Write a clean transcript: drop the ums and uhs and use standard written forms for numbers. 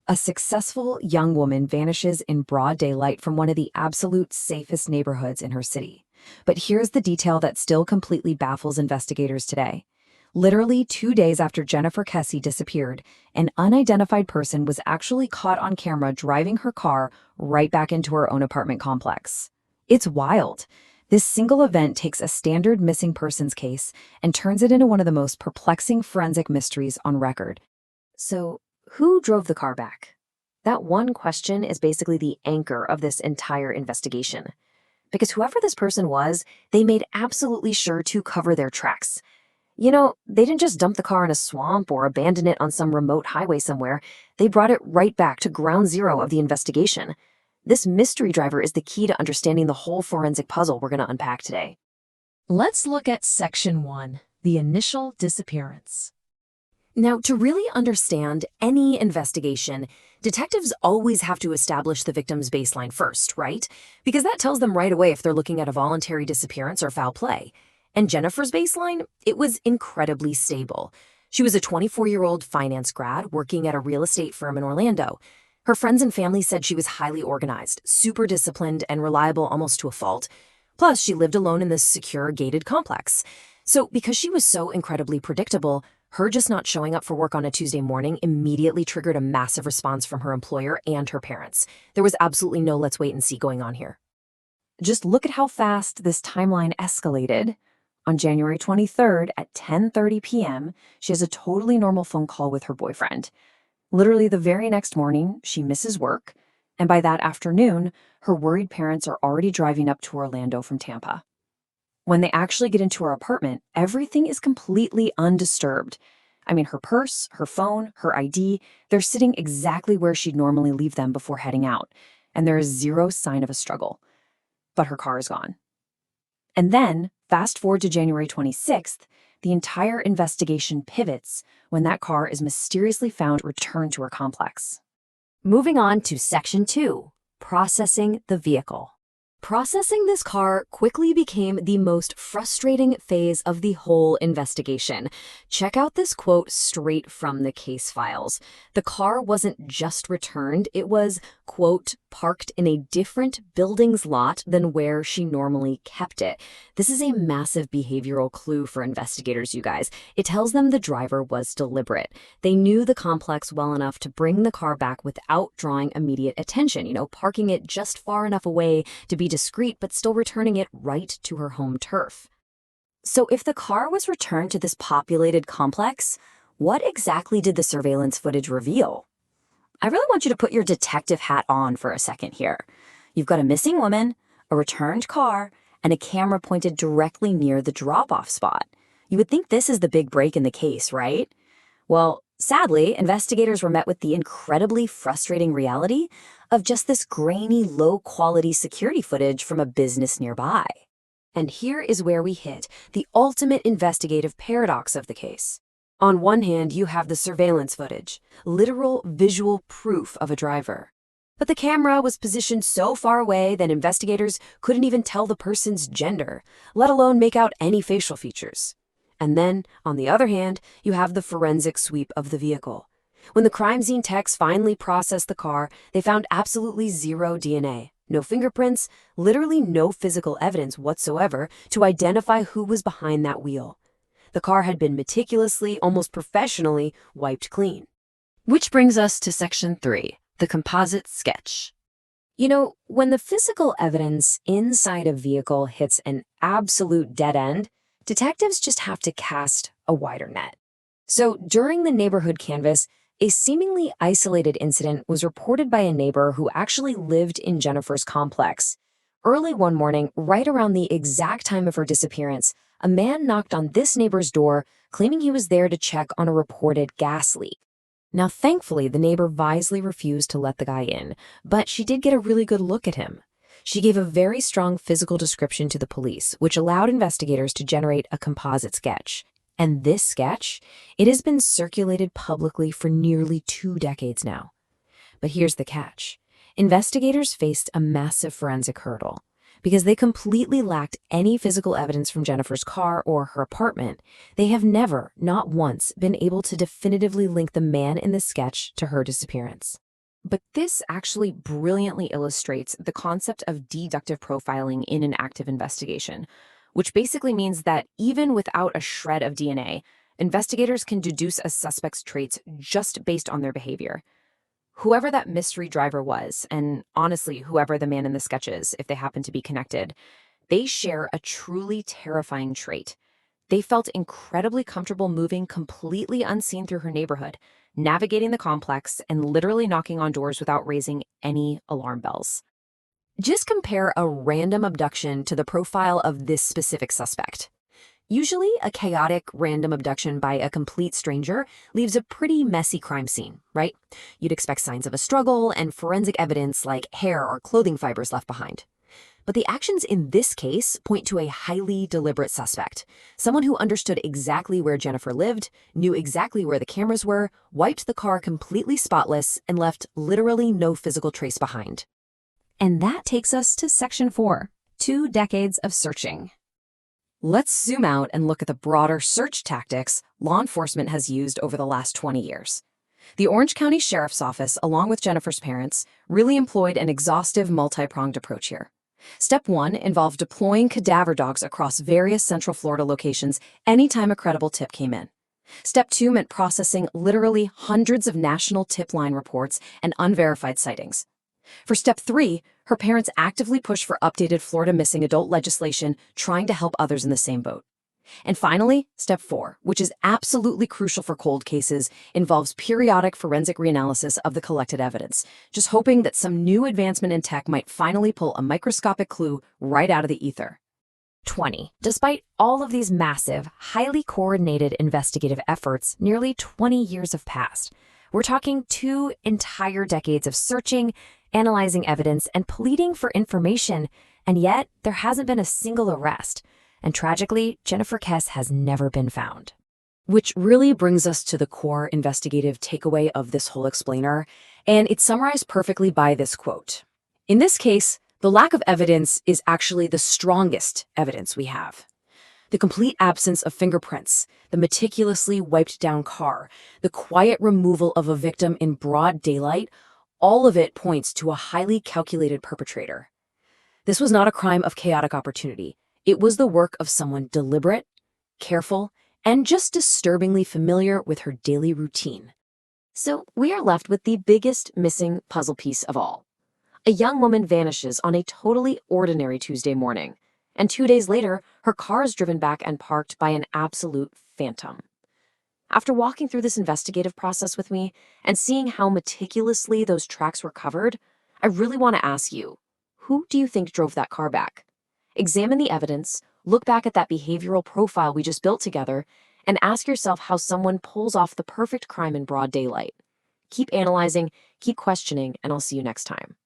A successful young woman vanishes in broad daylight from one of the absolute safest neighborhoods in her city. But here's the detail that still completely baffles investigators today. Literally 2 days after Jennifer Kessie disappeared, an unidentified person was actually caught on camera driving her car right back into her own apartment complex. It's wild. This single event takes a standard missing persons case and turns it into one of the most perplexing forensic mysteries on record. So, who drove the car back? That one question is basically the anchor of this entire investigation. Because whoever this person was, they made absolutely sure to cover their tracks. They didn't just dump the car in a swamp or abandon it on some remote highway somewhere. They brought it right back to ground zero of the investigation. This mystery driver is the key to understanding the whole forensic puzzle we're going to unpack today. Let's look at Section 1, the initial disappearance. Now, to really understand any investigation, detectives always have to establish the victim's baseline first, right? Because that tells them right away if they're looking at a voluntary disappearance or foul play. And Jennifer's baseline, it was incredibly stable. She was a 24-year-old finance grad working at a real estate firm in Orlando. Her friends and family said she was highly organized, super disciplined, and reliable almost to a fault. Plus, she lived alone in this secure, gated complex. So because she was so incredibly predictable, her just not showing up for work on a Tuesday morning immediately triggered a massive response from her employer and her parents. There was absolutely no let's wait and see going on here. Just look at how fast this timeline escalated. On January 23rd at 10:30 p.m., she has a totally normal phone call with her boyfriend. Literally the very next morning, she misses work, and by that afternoon, her worried parents are already driving up to Orlando from Tampa. When they actually get into her apartment, everything is completely undisturbed. Her purse, her phone, her ID, they're sitting exactly where she'd normally leave them before heading out, and there is zero sign of a struggle. But her car is gone. And then, fast forward to January 26th, the entire investigation pivots when that car is mysteriously found returned to her complex. Moving on to Section 2, processing the vehicle. Processing this car quickly became the most frustrating phase of the whole investigation. Check out this quote straight from the case files. The car wasn't just returned, it was, quote, parked in a different building's lot than where she normally kept it. This is a massive behavioral clue for investigators, you guys. It tells them the driver was deliberate. They knew the complex well enough to bring the car back without drawing immediate attention, parking it just far enough away to be discreet, but still returning it right to her home turf. So if the car was returned to this populated complex, what exactly did the surveillance footage reveal? I really want you to put your detective hat on for a second here. You've got a missing woman, a returned car, and a camera pointed directly near the drop-off spot. You would think this is the big break in the case, right? Well, sadly, investigators were met with the incredibly frustrating reality of just this grainy, low-quality security footage from a business nearby. And here is where we hit the ultimate investigative paradox of the case. On one hand, you have the surveillance footage, literal visual proof of a driver. But the camera was positioned so far away that investigators couldn't even tell the person's gender, let alone make out any facial features. And then, on the other hand, you have the forensic sweep of the vehicle. When the crime scene techs finally processed the car, they found absolutely zero DNA, no fingerprints, literally no physical evidence whatsoever to identify who was behind that wheel. The car had been meticulously, almost professionally, wiped clean. Which brings us to Section 3, the composite sketch. When the physical evidence inside a vehicle hits an absolute dead end, detectives just have to cast a wider net. So during the neighborhood canvass, a seemingly isolated incident was reported by a neighbor who actually lived in Jennifer's complex. Early one morning, right around the exact time of her disappearance, a man knocked on this neighbor's door, claiming he was there to check on a reported gas leak. Now, thankfully, the neighbor wisely refused to let the guy in, but she did get a really good look at him. She gave a very strong physical description to the police, which allowed investigators to generate a composite sketch. And this sketch, it has been circulated publicly for nearly 2 decades now. But here's the catch. Investigators faced a massive forensic hurdle. Because they completely lacked any physical evidence from Jennifer's car or her apartment, they have never, not once, been able to definitively link the man in the sketch to her disappearance. But this actually brilliantly illustrates the concept of deductive profiling in an active investigation, which basically means that even without a shred of DNA, investigators can deduce a suspect's traits just based on their behavior. Whoever that mystery driver was, and honestly, whoever the man in the sketch is, if they happen to be connected, they share a truly terrifying trait. They felt incredibly comfortable moving completely unseen through her neighborhood, navigating the complex, and literally knocking on doors without raising any alarm bells. Just compare a random abduction to the profile of this specific suspect. Usually, a chaotic, random abduction by a complete stranger leaves a pretty messy crime scene, right? You'd expect signs of a struggle and forensic evidence like hair or clothing fibers left behind. But the actions in this case point to a highly deliberate suspect, someone who understood exactly where Jennifer lived, knew exactly where the cameras were, wiped the car completely spotless, and left literally no physical trace behind. And that takes us to Section 4, 2 decades of searching. Let's zoom out and look at the broader search tactics law enforcement has used over the last 20 years. The Orange County Sheriff's Office, along with Jennifer's parents, really employed an exhaustive multi-pronged approach here. Step 1 involved deploying cadaver dogs across various Central Florida locations anytime a credible tip came in. Step 2 meant processing literally hundreds of national tip line reports and unverified sightings. For Step 3, her parents actively pushed for updated Florida missing adult legislation, trying to help others in the same boat. And finally, Step 4, which is absolutely crucial for cold cases, involves periodic forensic reanalysis of the collected evidence, just hoping that some new advancement in tech might finally pull a microscopic clue right out of the ether. 20. Despite all of these massive, highly coordinated investigative efforts, nearly 20 years have passed. We're talking 2 entire decades of searching, analyzing evidence, and pleading for information, and yet there hasn't been a single arrest. And tragically, Jennifer Kessie has never been found. Which really brings us to the core investigative takeaway of this whole explainer, and it's summarized perfectly by this quote. In this case, the lack of evidence is actually the strongest evidence we have. The complete absence of fingerprints, the meticulously wiped down car, the quiet removal of a victim in broad daylight, all of it points to a highly calculated perpetrator. This was not a crime of chaotic opportunity. It was the work of someone deliberate, careful, and just disturbingly familiar with her daily routine. So we are left with the biggest missing puzzle piece of all. A young woman vanishes on a totally ordinary Tuesday morning, and 2 days later, her car is driven back and parked by an absolute phantom. After walking through this investigative process with me and seeing how meticulously those tracks were covered, I really want to ask you, who do you think drove that car back? Examine the evidence, look back at that behavioral profile we just built together, and ask yourself how someone pulls off the perfect crime in broad daylight. Keep analyzing, keep questioning, and I'll see you next time.